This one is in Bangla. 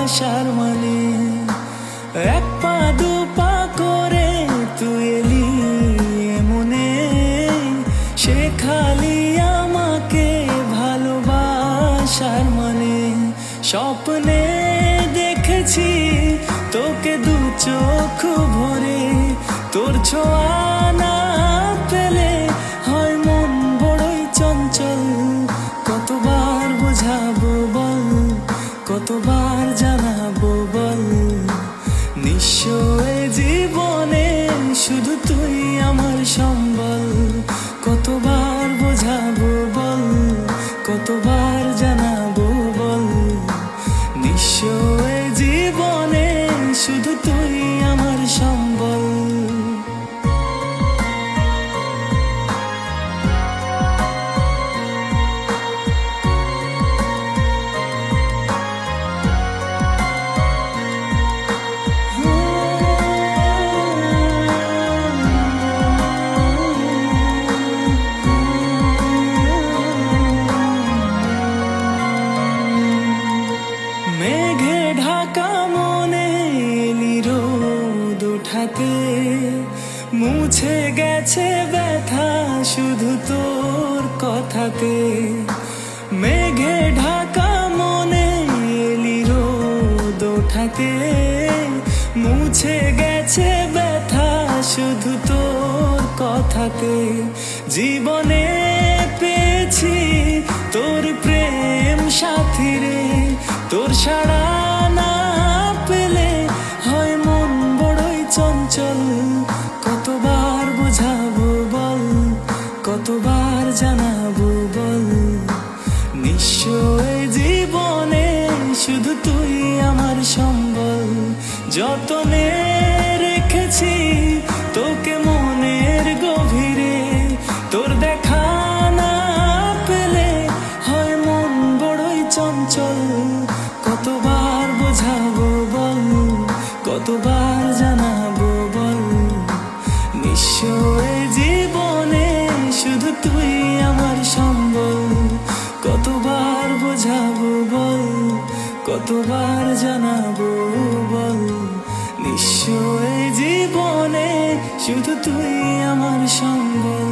ভালোবাসার মানে। এক পা দু পা করে তুই এলি মনে, শেখালি আমাকে ভালোবাসার মানে। স্বপ্নে দেখেছি তোকে দু চোখ ভরে, তোর ছোঁয়া না পেলে হয় মন বড়ই চঞ্চল। কতবার বোঝাবো বল, কতবার জানাবো বল, নিঃস্ব এ জীবনে শুধু তুই আমার সম্বল। কতবার বোঝাবো বল, কতবার জানাবো বল, নিঃস্ব এ জীবনে শুধু তুই আমার সম্বল। মেঘে ঢাকা মনে এলি রোদ ওঠাতে, মুছে গেছে ব্যথা শুধু তোর কথাতে। মেঘে ঢাকা মনে এলি রোদ ওঠাতে, মুছে গেছে ব্যথা শুধু তোর কথাতে। জীবনে পেয়েছি তোর প্রেম সাথী রে, তোর সাড়া না পেলে হয় মন বড়ই চঞ্চল। কতবার বোঝাবো বল, কতবার জানাবো বল, নিঃস্ব এ জীবনে শুধু তুই আমার সম্বল। যতনে রেখেছি তোকে মনের গভীরে, তোর দেখা না পেলে হয় মন বড়ই চঞ্চল। কতবার বোঝাবো বল, কতবার জানাবো বল, নিঃস্ব এ জীবনে শুধু তুই আমার সম্বল। কতবার বোঝাবো বল, কতবার জানাবো বল, নিঃস্ব এ জীবনে শুধু তুই আমার সম্বল।